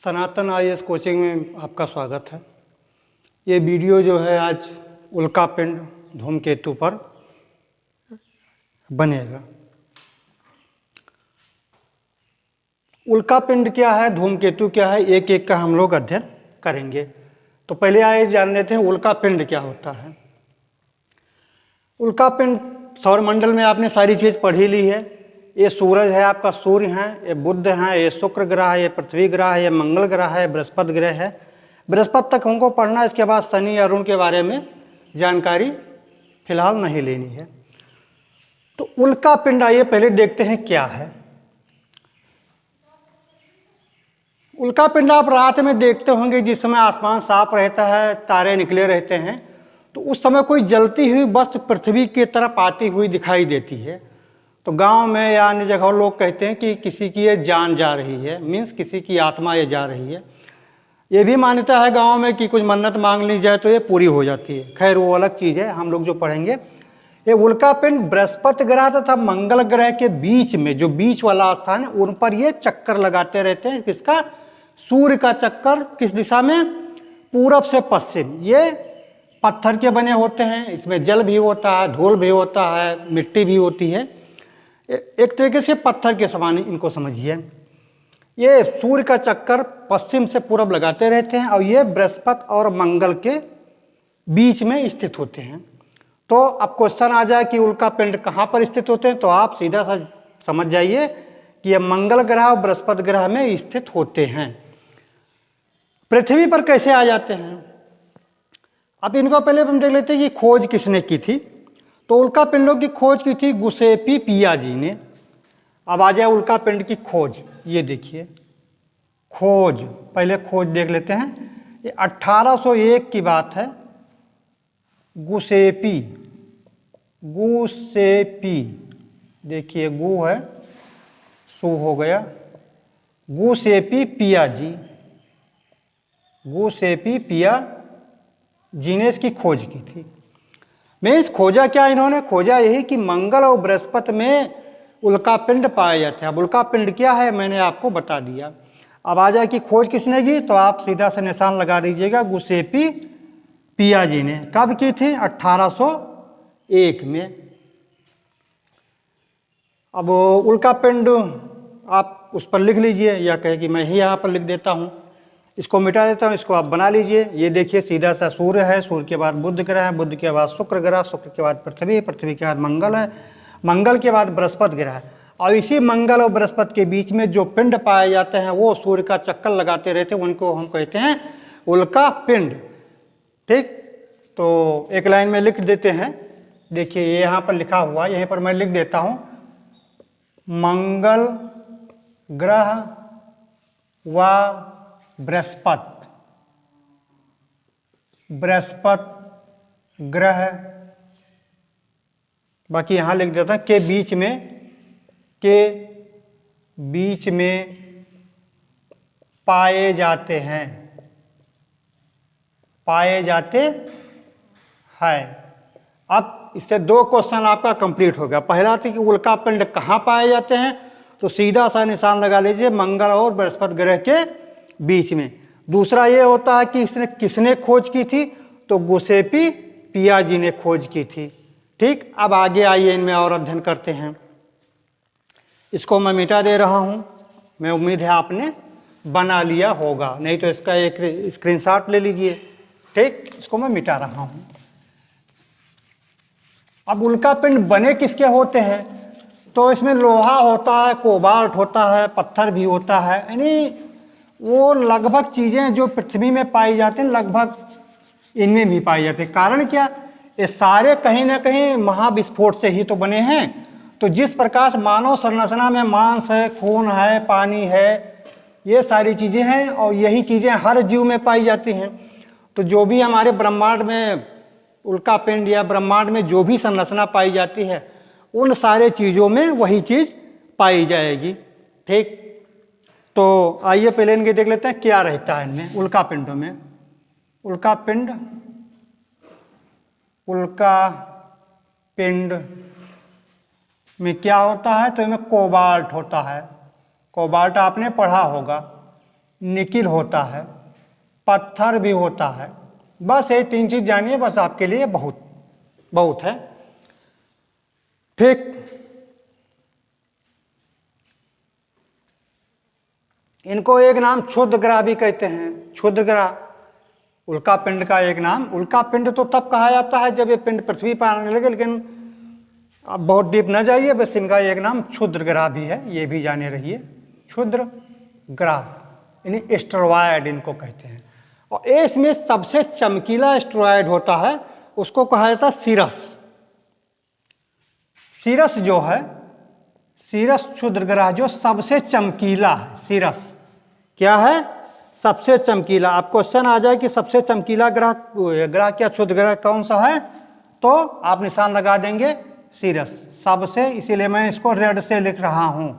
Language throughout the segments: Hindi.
सनातन आईएएस कोचिंग में आपका स्वागत है। ये वीडियो जो है आज उल्कापिंड धूमकेतु पर बनेगा। उल्कापिंड क्या है, धूमकेतु क्या है, एक एक का हम लोग अध्ययन करेंगे। तो पहले आइए जान लेते हैं उल्कापिंड क्या होता है। उल्कापिंड सौरमंडल में आपने सारी चीज़ पढ़ी ली है। ये सूरज है, आपका सूर्य है, ये बुध है, ये शुक्र ग्रह है, ये पृथ्वी ग्रह है, ये मंगल ग्रह है, बृहस्पति ग्रह है। बृहस्पति तक हमको पढ़ना है, इसके बाद शनि अरुण के बारे में जानकारी फिलहाल नहीं लेनी है। तो उल्कापिंड आइए पहले देखते हैं क्या है। उल्कापिंड आप रात में देखते होंगे, जिस समय आसमान साफ रहता है, तारे निकले रहते हैं, तो उस समय कोई जलती हुई वस्तु पृथ्वी की तरफ आती हुई दिखाई देती है। तो गांव में या अन्य जगह लोग कहते हैं कि किसी की ये जान जा रही है, मीन्स किसी की आत्मा ये जा रही है। ये भी मान्यता है गांव में कि कुछ मन्नत मांग ली जाए तो ये पूरी हो जाती है। खैर वो अलग चीज़ है, हम लोग जो पढ़ेंगे। ये उल्कापिंड बृहस्पति ग्रह तथा मंगल ग्रह के बीच में, जो बीच वाला स्थान है, उन पर ये चक्कर लगाते रहते हैं। किसका? सूर्य का चक्कर। किस दिशा में? पूरब से पश्चिम। ये पत्थर के बने होते हैं, इसमें जल भी होता है, धूल भी होता है, मिट्टी भी होती है। एक तरीके से पत्थर के समान इनको समझिए। ये सूर्य का चक्कर पश्चिम से पूरब लगाते रहते हैं और ये बृहस्पति और मंगल के बीच में स्थित होते हैं। तो अब क्वेश्चन आ जाए कि उल्कापिंड कहाँ पर स्थित होते हैं, तो आप सीधा सा समझ जाइए कि ये मंगल ग्रह और बृहस्पति ग्रह में स्थित होते हैं। पृथ्वी पर कैसे आ जाते हैं, अब इनको पहले हम देख लेते हैं कि खोज किसने की थी। तो उल्कापिंडों की खोज की थी गुसेपी पियाजी ने। अब आ जाए उल्कापिंड की खोज। ये देखिए खोज, पहले खोज देख लेते हैं। ये 1801 की बात है। गुसेपी, देखिए गु है, सु हो गया, गुसेपी पियाजी, गुसेपी पियाजी ने इसकी खोज की थी। मीन्स खोजा क्या इन्होंने? खोजा यही कि मंगल और बृहस्पति में उल्कापिंड पाए जाते हैं। अब उल्कापिंड क्या है मैंने आपको बता दिया। अब आ जाए कि खोज किसने की, तो आप सीधा से निशान लगा दीजिएगा, गुसेपी पियाजी ने। कब की थी? 1801 में। अब उल्कापिंड आप उस पर लिख लीजिए, या कहे कि मैं ही यहाँ पर लिख देता हूँ, इसको मिटा देता हूँ, इसको आप बना लीजिए। ये देखिए सीधा सा सूर्य है, सूर्य के बाद बुध ग्रह है, बुध के बाद शुक्र ग्रह, शुक्र के बाद पृथ्वी, पृथ्वी के बाद मंगल है, मंगल के बाद बृहस्पति ग्रह है। और इसी मंगल और बृहस्पति के बीच में जो पिंड पाए जाते हैं वो सूर्य का चक्कर लगाते रहते हैं, उनको हम कहते हैं उल्कापिंड। ठीक, तो एक लाइन में लिख देते हैं। देखिए ये यहाँ पर लिखा हुआ है, यहीं पर मैं लिख देता हूँ, मंगल ग्रह व बृहस्पति ग्रह, बाकी यहां लिख देता है के बीच में पाए जाते हैं, अब इससे दो क्वेश्चन आपका कंप्लीट हो गया। पहला था कि उल्कापिंड कहाँ पाए जाते हैं, तो सीधा सा निशान लगा लीजिए, मंगल और बृहस्पति ग्रह के बीच में। दूसरा ये होता है कि इसने किसने खोज की थी, तो गुसेपी पियाजी ने खोज की थी। ठीक, अब आगे आइए इनमें और अध्ययन करते हैं। इसको मैं मिटा दे रहा हूं, मैं उम्मीद है आपने बना लिया होगा, नहीं तो इसका एक स्क्रीनशॉट ले लीजिए। ठीक, इसको मैं मिटा रहा हूं। अब उल्कापिंड बने किसके होते हैं, तो इसमें लोहा होता है, कोबाल्ट होता है, पत्थर भी होता है, यानी वो लगभग चीज़ें जो पृथ्वी में पाई जाती हैं लगभग इनमें भी पाई जाती है। कारण क्या? ये सारे कहीं ना कहीं महाविस्फोट से ही तो बने हैं। तो जिस प्रकार से मानव संरचना में मांस है, खून है, पानी है, ये सारी चीज़ें हैं और यही चीज़ें हर जीव में पाई जाती हैं। तो जो भी हमारे ब्रह्मांड में उल्कापिंड या ब्रह्मांड में जो भी संरचना पाई जाती है, उन सारे चीज़ों में वही चीज़ पाई जाएगी। ठीक, तो आइए पहले इनके देख लेते हैं क्या रहता है इनमें, उल्कापिंडों में। उल्कापिंड में क्या होता है, तो इनमें कोबाल्ट होता है। कोबाल्ट आपने पढ़ा होगा, निकिल होता है, पत्थर भी होता है। बस ये 3 चीज जानिए, बस आपके लिए बहुत बहुत है। ठीक, इनको एक नाम क्षुद्र ग्रह भी कहते हैं। क्षुद्र ग्रह उल्का पिंड का एक नाम। उल्का पिंड तो तब कहा जाता है जब ये पिंड पृथ्वी पर आने लगे, लेकिन अब बहुत डीप न जाइए, बस इनका एक नाम क्षुद्र ग्रह भी है, ये भी जाने रहिए। क्षुद्र ग्रह यानी एस्टेरॉयड इनको कहते हैं। और इसमें सबसे चमकीला एस्टेरॉयड होता है, उसको कहा जाता है सीरस। सीरस जो है, सीरस क्षुद्र ग्रह जो सबसे चमकीला है। सीरस क्या है? सबसे चमकीला। आप क्वेश्चन आ जाए कि सबसे चमकीला ग्रह क्या क्षुद्र ग्रह कौन सा है, तो आप निशान लगा देंगे सीरस। सबसे, इसीलिए मैं इसको रेड से लिख रहा हूं।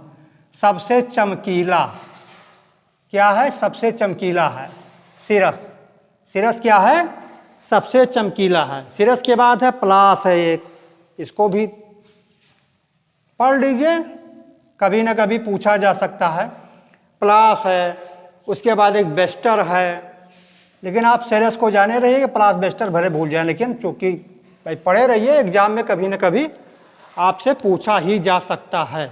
सबसे चमकीला क्या है? सबसे चमकीला है सीरस। सीरस क्या है? सबसे चमकीला है। सीरस के बाद है प्लास है एक, इसको भी पढ़ लीजिए, कभी ना कभी पूछा जा सकता है। प्लास है, उसके बाद एक बेस्टर है, लेकिन आप सीरस को जाने रहिए कि प्लास बेस्टर भले भूल जाएं, लेकिन चूंकि भाई पढ़े रहिए, एग्जाम में कभी ना कभी आपसे पूछा ही जा सकता है,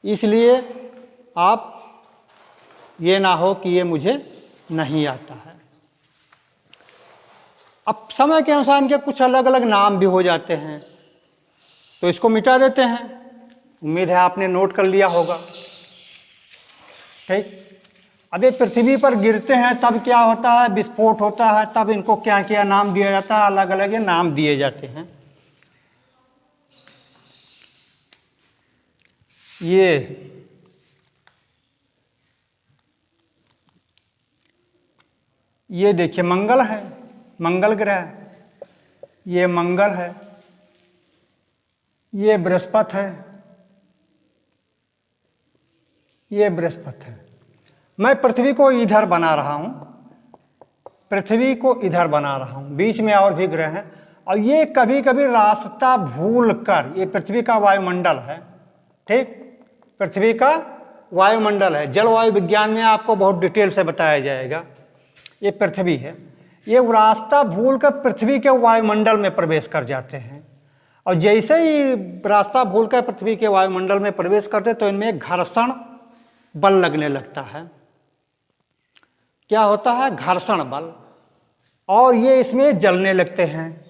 इसलिए आप ये ना हो कि ये मुझे नहीं आता है। अब समय के अनुसार इनके कुछ अलग अलग नाम भी हो जाते हैं, तो इसको मिटा देते हैं। उम्मीद है आपने नोट कर लिया होगा। ठीक, अब ये पृथ्वी पर गिरते हैं तब क्या होता है? विस्फोट होता है, तब इनको क्या क्या नाम दिया जाता है? अलग अलग ये नाम दिए जाते हैं। ये देखिए मंगल है, मंगल ग्रह, ये मंगल है, ये बृहस्पति है, ये बृहस्पति है। मैं पृथ्वी को इधर बना रहा हूं, पृथ्वी को इधर बना रहा हूं, बीच में और भी ग्रह हैं, और ये कभी कभी रास्ता भूल कर, ये पृथ्वी का वायुमंडल है। ठीक, पृथ्वी का वायुमंडल है। जलवायु विज्ञान में आपको बहुत डिटेल से बताया जाएगा। ये पृथ्वी है, ये रास्ता भूल कर पृथ्वी के वायुमंडल में प्रवेश कर जाते हैं, और जैसे ही रास्ता भूलकर पृथ्वी के वायुमंडल में प्रवेश करते तो इनमें घर्षण बल लगने लगता है। क्या होता है? घर्षण बल। और ये इसमें जलने लगते हैं।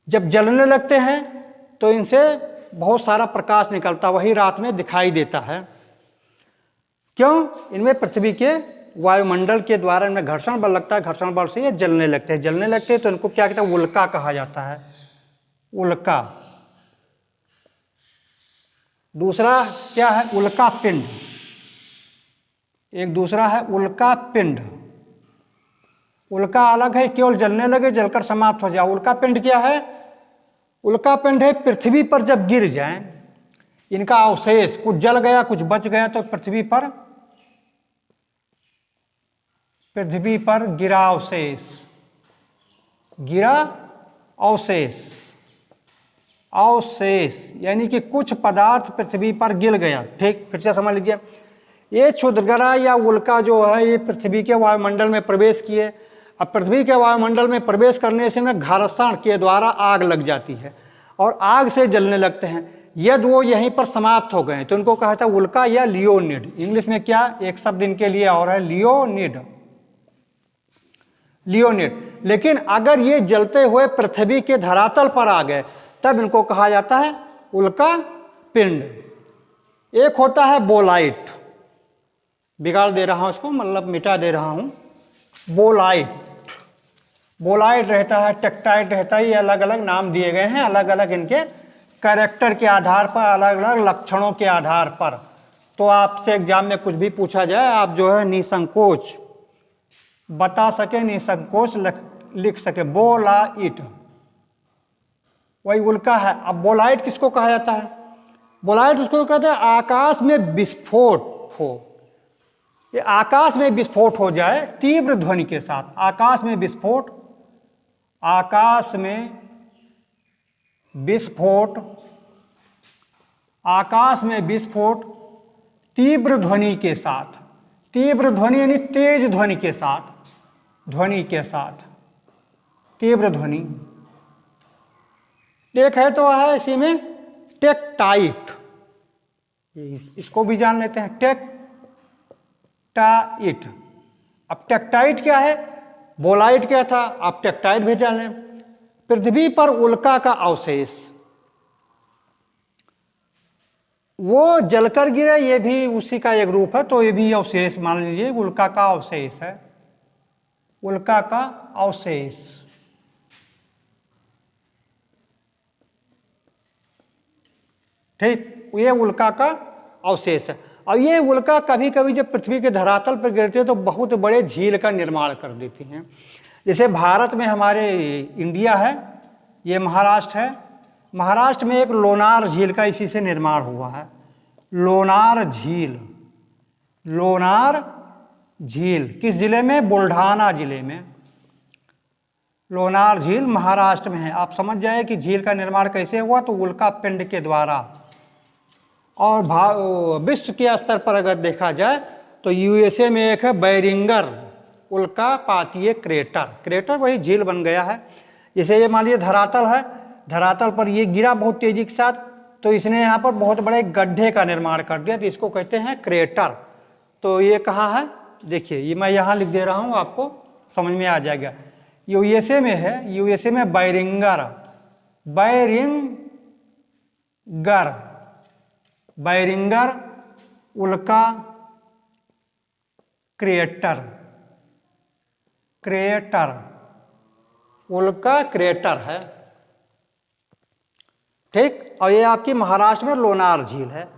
जब जलने लगते हैं तो इनसे बहुत सारा प्रकाश निकलता, वही रात में दिखाई देता है। क्यों? इनमें पृथ्वी के वायुमंडल के द्वारा इनमें घर्षण बल लगता है, घर्षण बल से ये जलने लगते हैं। जलने लगते हैं तो इनको क्या कहते हैं? उल्का कहा जाता है। उल्का। दूसरा क्या है? उल्का पिंड। एक दूसरा है उल्का पिंड। उल्का अलग है, केवल जलने लगे जलकर समाप्त हो जाए। उल्का पिंड क्या है? उल्का पिंड है पृथ्वी पर जब गिर जाए, इनका अवशेष, कुछ जल गया कुछ बच गया, तो पृथ्वी पर गिरा अवशेष, गिरा अवशेष, अवशेष यानी कि कुछ पदार्थ पृथ्वी पर गिर गया। ठीक, फिर से समझ लीजिए, ये क्षुद्र ग्रह या उल्का जो है ये पृथ्वी के वायुमंडल में प्रवेश किए। अब पृथ्वी के वायुमंडल में प्रवेश करने से इनमें घर्षण के द्वारा आग लग जाती है और आग से जलने लगते हैं। यदि वो यहीं पर समाप्त हो गए तो इनको कहा था उल्का या लियोनिड। इंग्लिश में क्या एक शब्द इनके लिए और है? लियोनिड। लियोनिड। लेकिन अगर ये जलते हुए पृथ्वी के धरातल पर आ गए तब इनको कहा जाता है उल्का पिंड। एक होता है बोलाइट, बिगाड़ दे रहा हूं इसको, मतलब मिटा दे रहा हूं। बोलाइट, बोलाइट रहता है, टेक्टाइट रहता है, ये अलग अलग नाम दिए गए हैं, अलग अलग इनके कैरेक्टर के आधार पर, अलग अलग लक्षणों के आधार पर। तो आपसे एग्जाम में कुछ भी पूछा जाए आप जो है निसंकोच बता सके, निसंकोच लिख सके। बोलाइट वही उल्का है। अब बोलाइट किसको कहा जाता है? बोलाइट उसको कहते हैं आकाश में विस्फोट हो, ये आकाश में विस्फोट हो जाए तीव्र ध्वनि के साथ। आकाश में विस्फोट, आकाश में विस्फोट, आकाश में विस्फोट तीव्र ध्वनि के साथ, तीव्र ध्वनि यानी तेज ध्वनि के साथ, ध्वनि के साथ तीव्र ध्वनि। एक है तो है इसी में टेक्टाइट, इसको भी जान लेते हैं, टेक्टाइट। अब टेक्टाइट क्या है, बोलाइट क्या था, आप टेक्टाइट भी जान लें। पृथ्वी पर उल्का का अवशेष, वो जलकर गिरे, ये भी उसी का एक रूप है, तो ये भी अवशेष मान लीजिए, उल्का का अवशेष है, उल्का का अवशेष। ठीक, ये उल्का का अवशेष है। और ये उल्का कभी कभी जब पृथ्वी के धरातल पर गिरती है तो बहुत बड़े झील का निर्माण कर देती हैं। जैसे भारत में हमारे इंडिया है, ये महाराष्ट्र है, महाराष्ट्र में एक लोनार झील का इसी से निर्माण हुआ है। लोनार झील, लोनार झील किस जिले में, बुल्ढाना जिले में। लोनार झील महाराष्ट्र में है। आप समझ जाए कि झील का निर्माण कैसे हुआ, तो उल्का पिंड के द्वारा। और विश्व के स्तर पर अगर देखा जाए तो यूएसए में एक है बैरिंगर उल्कापातीय क्रेटर, क्रेटर वही झील बन गया है। जैसे ये मान लीजिए धरातल है, धरातल पर ये गिरा बहुत तेजी के साथ, तो इसने यहाँ पर बहुत बड़े गड्ढे का निर्माण कर दिया, तो इसको कहते हैं क्रेटर। तो ये कहाँ है, देखिए ये मैं यहाँ लिख दे रहा हूँ, आपको समझ में आ जाएगा। यूएसए में है, यूएसए में बैरिंगर, बैरिंगर, बैरिंगर उल्का क्रेटर, क्रेटर, उल्का क्रेटर है। ठीक, और ये आपकी महाराष्ट्र में लोनार झील है।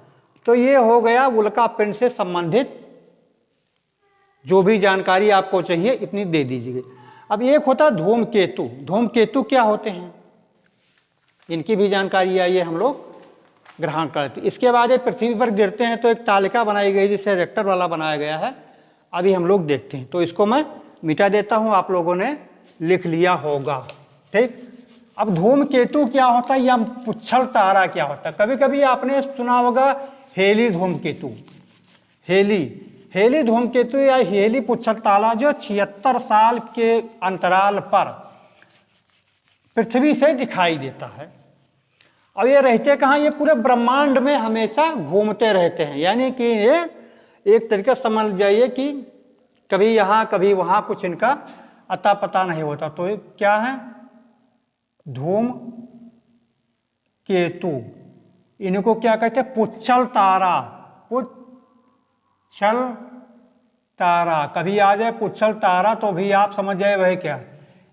तो ये हो गया उल्का पिंड से संबंधित जो भी जानकारी आपको चाहिए इतनी दे दीजिए। अब एक होता है धूमकेतु, धूमकेतु क्या होते हैं, इनकी भी जानकारी आइए हम लोग ग्रहण करते। इसके बाद ये पृथ्वी पर गिरते हैं तो एक तालिका बनाई गई जिसे रेक्टर वाला बनाया गया है, अभी हम लोग देखते हैं। तो इसको मैं मिटा देता हूं, आप लोगों ने लिख लिया होगा। ठीक, अब धूमकेतु क्या होता है या पुच्छल तारा क्या होता है। कभी कभी आपने सुना होगा हेली धूमकेतु, हेली, हेली धूमकेतु या हेली पुच्छल तारा जो 76 साल के अंतराल पर पृथ्वी से दिखाई देता है। और ये रहते कहाँ, ये पूरे ब्रह्मांड में हमेशा घूमते रहते हैं, यानी कि ये एक तरीके से समझ जाइए कि कभी यहाँ कभी वहाँ, कुछ इनका अता पता नहीं होता। तो ये क्या है, धूम केतु, इनको क्या कहते हैं, पुच्छल तारा, पुच्छल तारा। कभी आ जाए पुच्छल तारा तो भी आप समझ जाए वह क्या,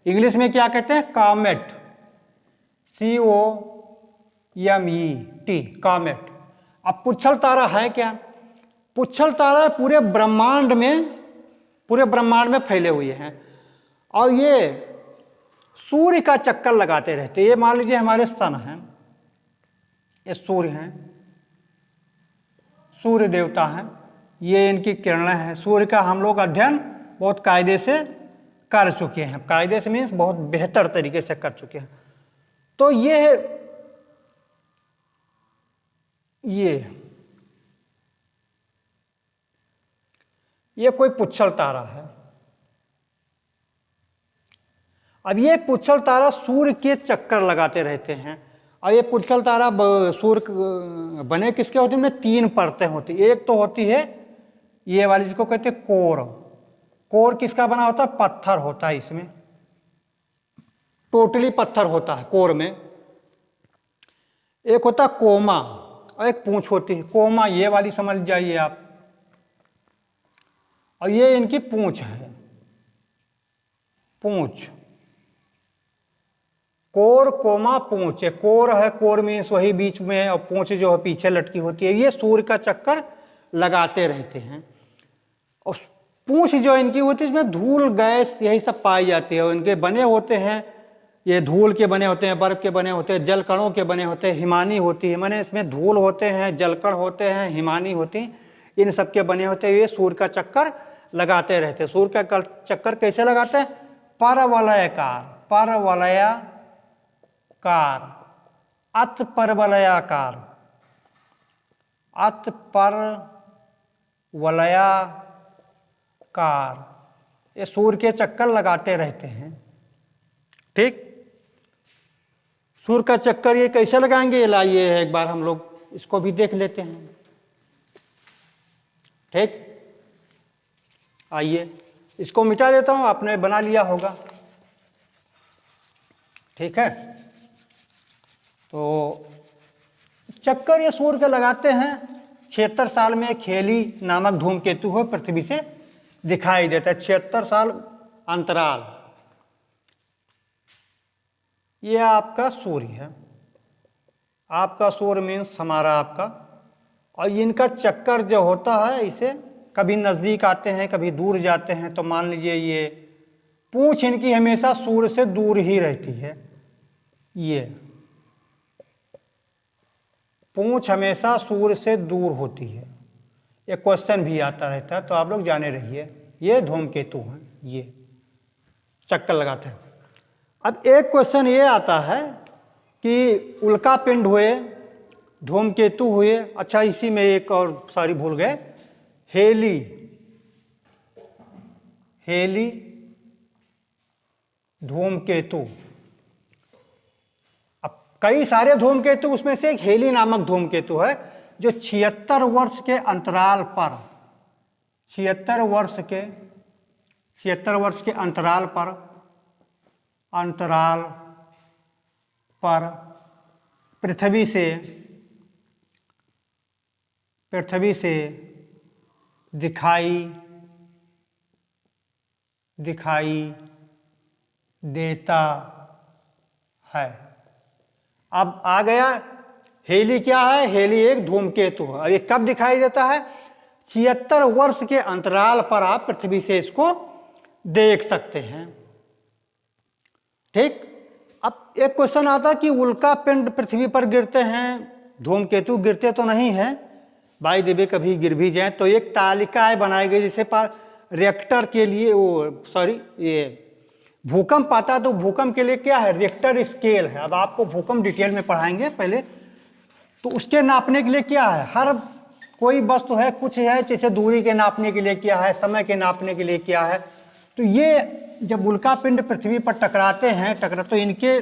इंग्लिश में क्या कहते हैं, कॉमेट, COMET, कॉमेट। अब पुच्छल तारा है क्या, पुच्छल तारा पूरे ब्रह्मांड में फैले हुए हैं और ये सूर्य का चक्कर लगाते रहते। ये मान लीजिए हमारे सन हैं, ये सूर्य हैं, सूर्य देवता हैं, ये इनकी किरणें हैं। सूर्य का हम लोग अध्ययन बहुत कायदे से कर चुके हैं, कायदे से मीन्स बहुत बेहतर तरीके से कर चुके हैं। तो ये कोई पुच्छल तारा है। अब ये पुच्छल तारा सूर्य के चक्कर लगाते रहते हैं। और ये पुच्छल तारा सूर्य बने किसके होते हैं, उनमें 3 परतें होती। एक तो होती है ये वाली जिसको कहते हैं कोर, कोर किसका बना होता है, पत्थर होता है, इसमें टोटली पत्थर होता है कोर में। एक होता है कोमा और एक पूंछ होती है, कोमा ये वाली समझ जाइए आप, और ये इनकी पूंछ है, पूंछ, कोर कोमा पूंछ है। कोर है, कोर मीन्स वही बीच में है, और पूंछ जो है पीछे लटकी होती है। ये सूर्य का चक्कर लगाते रहते हैं। और पूंछ जो इनकी होती है इसमें धूल गैस यही सब पाई जाती है। और इनके बने होते हैं, ये धूल के बने होते हैं, बर्फ के बने होते हैं, जलकणों के बने होते हैं, हिमानी होती है, माने इसमें धूल होते हैं, जलकण होते हैं, हिमानी होती, इन सब के बने होते हैं। ये सूर्य का चक्कर लगाते रहते हैं। सूर्य का चक्कर कैसे लगाते हैं, परवलयाकार, परवलयाकार, अत परवलयाकार, अत पर वलयाकार, ये सूर्य के चक्कर लगाते रहते हैं। ठीक, सूर्य का चक्कर ये कैसे लगाएंगे, लाइए एक बार हम लोग इसको भी देख लेते हैं। ठीक, आइए इसको मिटा देता हूं, आपने बना लिया होगा। ठीक है, तो चक्कर ये सूर्य के लगाते हैं। 76 साल में एक हेली नामक धूमकेतु है पृथ्वी से दिखाई देता है, 76 साल अंतराल। ये आपका सूर्य है, आपका सूर्य मीन्स हमारा आपका, और इनका चक्कर जो होता है इसे कभी नज़दीक आते हैं कभी दूर जाते हैं। तो मान लीजिए ये पूंछ इनकी हमेशा सूर्य से दूर ही रहती है, ये पूंछ हमेशा सूर्य से दूर होती है। ये क्वेश्चन भी आता रहता है, तो आप लोग जाने रहिए। ये धूमकेतु हैं, ये चक्कर लगाते हैं। अब एक क्वेश्चन ये आता है कि उल्का पिंड हुए, धूमकेतु हुए, अच्छा इसी में एक और सॉरी भूल गए, हेली, हेली धूमकेतु। अब कई सारे धूमकेतु, उसमें से एक हेली नामक धूमकेतु है जो 76 वर्ष के अंतराल पर, 76 वर्ष के अंतराल पर पृथ्वी से दिखाई देता है। अब आ गया हेली क्या है, हेली एक धूमकेतु है। अब ये कब दिखाई देता है, 76 वर्ष के अंतराल पर आप पृथ्वी से इसको देख सकते हैं। ठीक, अब एक क्वेश्चन आता है कि उल्का पिंड पृथ्वी पर गिरते हैं, धूमकेतु गिरते तो नहीं है, बाई द वे कभी गिर भी जाए तो एक तालिकाएं बनाई गई, जिसे पर रिएक्टर के लिए वो सॉरी ये भूकंप आता है, तो भूकंप के लिए क्या है, रिएक्टर स्केल है। अब आपको भूकंप डिटेल में पढ़ाएंगे पहले, तो उसके नापने के लिए क्या है, हर कोई वस्तु है, कुछ है, जैसे दूरी के नापने के लिए क्या है, समय के नापने के लिए क्या है। तो ये जब उल्का पिंड पृथ्वी पर टकराते हैं तो इनके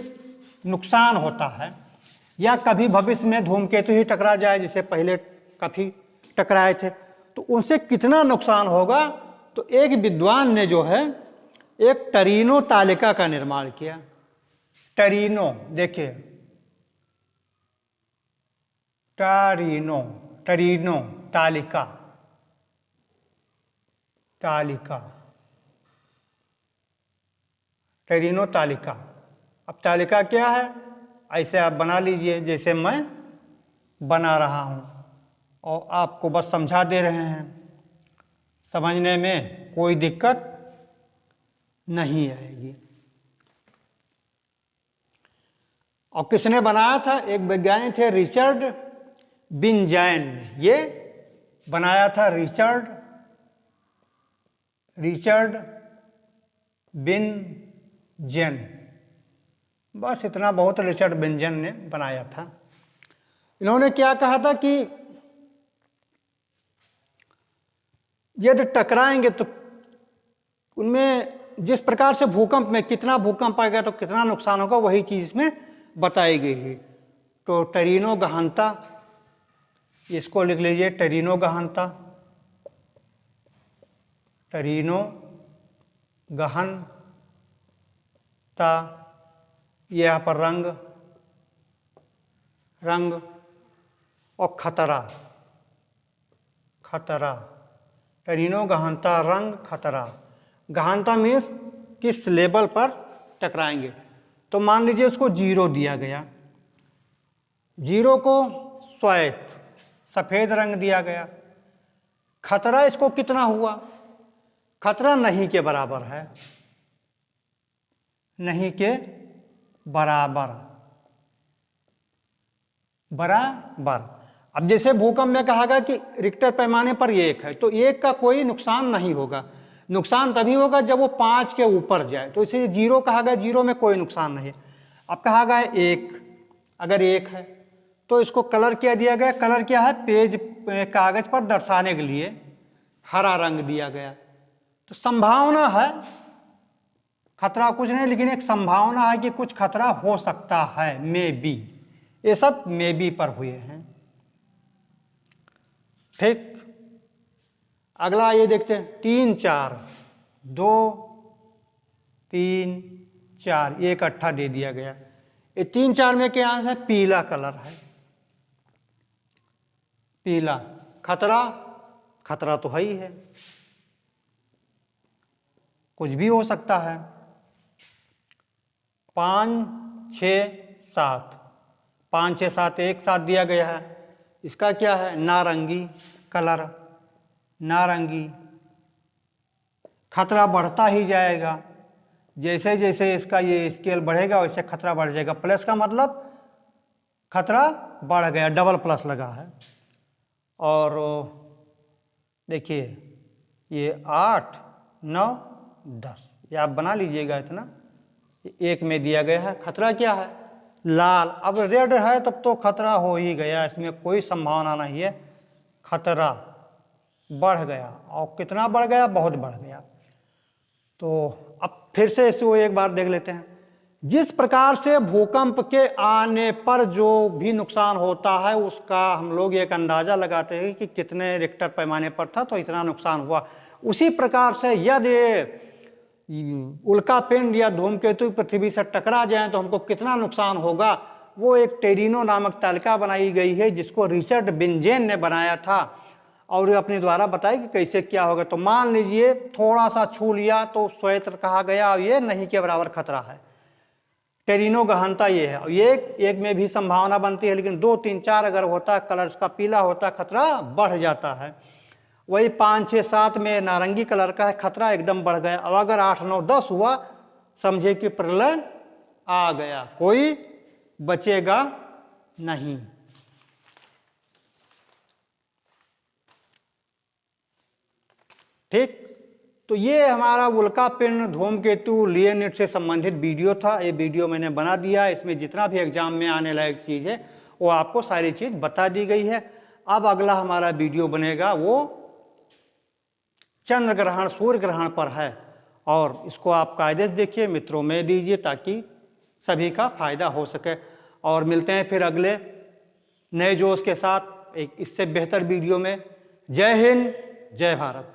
नुकसान होता है, या कभी भविष्य में धूमकेतु ही टकरा जाए, जिसे पहले काफ़ी टकराए थे, तो उनसे कितना नुकसान होगा। तो एक विद्वान ने जो है एक टरीनो तालिका का निर्माण किया। टरीनो, देखिए टरीनो तालिका, टरीनो तालिका। अब तालिका क्या है, ऐसे आप बना लीजिए जैसे मैं बना रहा हूं, और आपको बस समझा दे रहे हैं, समझने में कोई दिक्कत नहीं आएगी। और किसने बनाया था, एक वैज्ञानिक थे रिचर्ड बिनजैन, ये बनाया था रिचर्ड बिनजैन, बस इतना बहुत रिचर्ड बिनजैन ने बनाया था। इन्होंने क्या कहा था कि यदि टकराएंगे तो उनमें जिस प्रकार से भूकंप में कितना भूकंप आएगा तो कितना नुकसान होगा, वही चीज़ इसमें बताई गई है। तो टरीनो गहनता, इसको लिख लीजिए, टरीनो गहनता, टरीनो गहनता, यहाँ पर रंग और खतरा, टरीनो गहनता, रंग, खतरा। गहनता मीन्स किस लेवल पर टकराएंगे, तो मान लीजिए उसको 0 दिया गया, 0 को श्वेत सफ़ेद रंग दिया गया। खतरा इसको कितना हुआ, खतरा नहीं के बराबर है, नहीं के बराबर। अब जैसे भूकंप में कहा गया कि रिक्टर पैमाने पर 1 है, तो 1 का कोई नुकसान नहीं होगा, नुकसान तभी होगा जब वो 5 के ऊपर जाए, तो इसे 0 कहा गया, 0 में कोई नुकसान नहीं है। अब कहा गया 1, अगर 1 है तो इसको कलर क्या दिया गया, कलर क्या है, पेज कागज पर दर्शाने के लिए हरा रंग दिया गया। तो संभावना है, खतरा कुछ नहीं, लेकिन एक संभावना है कि कुछ खतरा हो सकता है, मे बी। ये सब मे बी पर हुए हैं। ठीक, अगला ये देखते हैं 3 4, 2 3 4, ये इकट्ठा दे दिया गया। ये 3 4 में क्या है? पीला कलर है। पीला खतरा, खतरा तो है ही है, कुछ भी हो सकता है। 5 6 7, 5 6 7 एक साथ दिया गया है। इसका क्या है? नारंगी कलर, नारंगी। खतरा बढ़ता ही जाएगा, जैसे जैसे इसका ये स्केल बढ़ेगा वैसे खतरा बढ़ जाएगा। प्लस का मतलब खतरा बढ़ गया, डबल प्लस लगा है। और देखिए ये 8 9 10, ये आप बना लीजिएगा इतना। एक में दिया गया है, खतरा क्या है? लाल। अब रेड है तब तो खतरा हो ही गया, इसमें कोई संभावना नहीं है, खतरा बढ़ गया। और कितना बढ़ गया? बहुत बढ़ गया। तो अब फिर से इसको एक बार देख लेते हैं। जिस प्रकार से भूकंप के आने पर जो भी नुकसान होता है उसका हम लोग एक अंदाजा लगाते हैं कि कितने रिक्टर पैमाने पर था तो इतना नुकसान हुआ। उसी प्रकार से यदि उल्कापिंड या धूमकेतु पृथ्वी से टकरा जाए तो हमको कितना नुकसान होगा, वो एक टेरिनो नामक तालिका बनाई गई है जिसको रिचर्ड बिंजेन ने बनाया था और अपने द्वारा बताया कि कैसे क्या होगा। तो मान लीजिए थोड़ा सा छू लिया तो श्वेत कहा गया और ये नहीं के बराबर खतरा है। टेरिनो गहनता ये है। और ये एक में भी संभावना बनती है, लेकिन 2 3 4 अगर होता, कलर का पीला होता, खतरा बढ़ जाता है। वही 5 6 7 में नारंगी कलर का है, खतरा एकदम बढ़ गया। अब अगर 8 9 10 हुआ, समझे कि प्रलय आ गया, कोई बचेगा नहीं। ठीक, तो ये हमारा उल्कापिंड धूमकेतु लियोनिड से संबंधित वीडियो था। ये वीडियो मैंने बना दिया, इसमें जितना भी एग्जाम में आने लायक चीज़ है वो आपको सारी चीज़ बता दी गई है। अब अगला हमारा वीडियो बनेगा वो चंद्र ग्रहण सूर्य ग्रहण पर है, और इसको आप कायदे से देखिए, मित्रों में दीजिए ताकि सभी का फायदा हो सके। और मिलते हैं फिर अगले नए जोश के साथ एक इससे बेहतर वीडियो में। जय हिंद, जय भारत।